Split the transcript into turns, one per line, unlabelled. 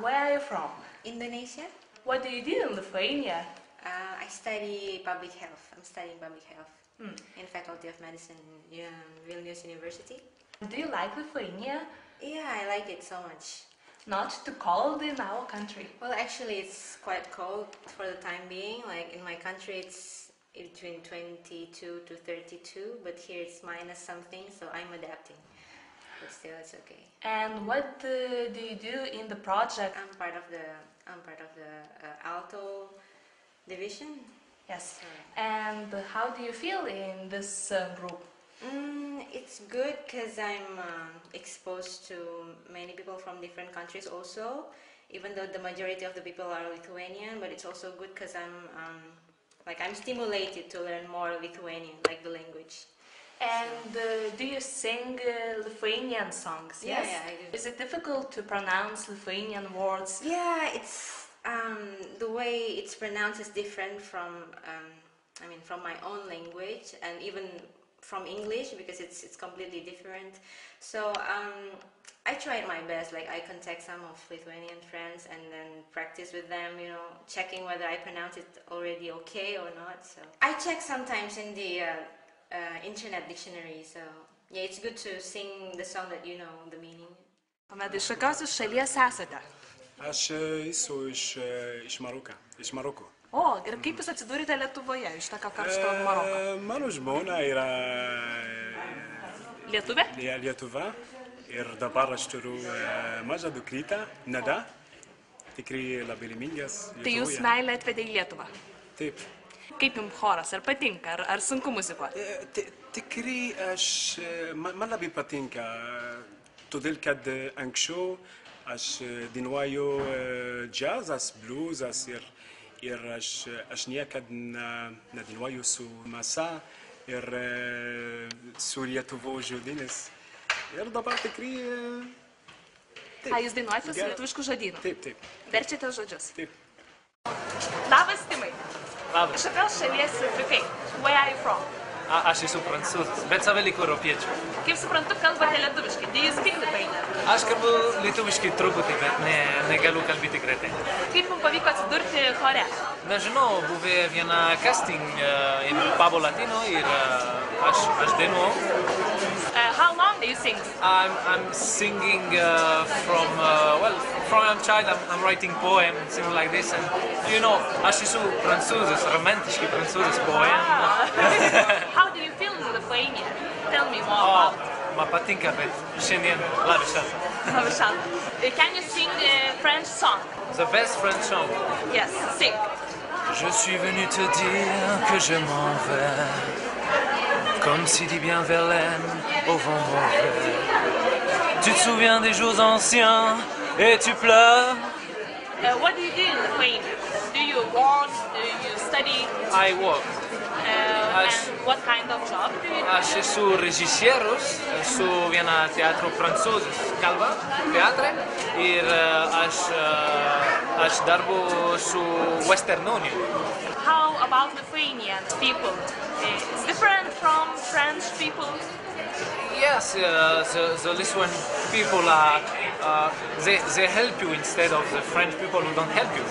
where are you from?
Indonesia.
What do you do in Lithuania?
I study public health. I'm studying public health in Faculty of Medicine in Vilnius University.
Do you like Lithuania?
Yeah, I like it so much.
Not too cold in our country.
Well, actually, it's quite cold for the time being. Like in my country, it's between 22 to 32, but here it's minus something, so I'm adapting. But still, it's okay.
And what do you do in the project?
I'm part of the alto division.
Yes. And how do you feel in this group?
It's good because I'm exposed to many people from different countries also, even though the majority of the people are Lithuanian, but it's also good because I'm stimulated to learn more Lithuanian, like the language.
And do you sing Lithuanian songs?
Yeah,
Yes?
yeah, I do.
Is it difficult to pronounce Lithuanian words?
Yeah, it's the way it's pronounced is different from from my own language and even from English because it's completely different. So I tried my best. Like I contact some of Lithuanian friends and then practice with them. Checking whether I pronounce it already okay or not. So I check sometimes in the internet dictionary. So yeah, it's good to sing the song that you know the meaning.
Tuomet iš kokios jūs šalies esate?
Aš esu iš Maroko.
O, ir kaip jūs atsidūrėte Lietuvoje, iš tokio karšto Maroko?
Mano žmona yra
Lietuvė?
Lietuva ir dabar aš turiu mažą dukrytę, Nada, tikrai labai laimingas Lietuvoje.
Tai jūs meilę atvedė į Lietuvą?
Taip.
Kaip jums choras, ar patinka, ar sunku muzikuoti?
Tikrai man labai patinka, todėl kad anksčiau aš dainuoju džiazas, bliuzas ir aš niekad nedainuoju su masa ir su Lietuvos žodynais. Ir dabar tikrai...
Jūs dainuojate su lietuvišku žodynu?
Taip, taip.
Verčiate žodžius?
Taip.
Labas, Timai.
Labas.
Iš kokios šalies atvykai? Where are you from?
Aš esu prancūzas, bet save laiku europiečiu.
Kaip suprantu, kalbate lietuviškai. Do you speak Lithuanian?
Aš kalbu lietuviškai truputį, bet negaliu kalbėti greitai.
Kaip jums pavyko atsidurti chore?
Nežinau, buvo viena casting in Pabo Latino ir aš dainuoju.
How long do you sing?
I'm singing from I'm a child, I'm writing poems, something like this, and aš esu prancūzas, romantiškai prancūzas poem.
How do you feel in Lithuania? Tell me more about it.
Man patinka, bet šiandien labai šalta.
Can you sing a French song?
The best French song.
Yes, sing.
Je suis venu te dire que je m'en vais, comme si dit bien Verlaine au vent mauvais. Tu te souviens des jours anciens et tu pleures.
What do you do in Lithuania? Do you work? Do you study?
I work.
And what kind of job do you do?
Aš esu režisierius, esu viena teatro prancūzas kalba, teatre, ir aš darbu su Western Union.
How about Lithuanian people? It's different from French people?
Yes, the Lithuanian people they help you instead of the French people who don't help you.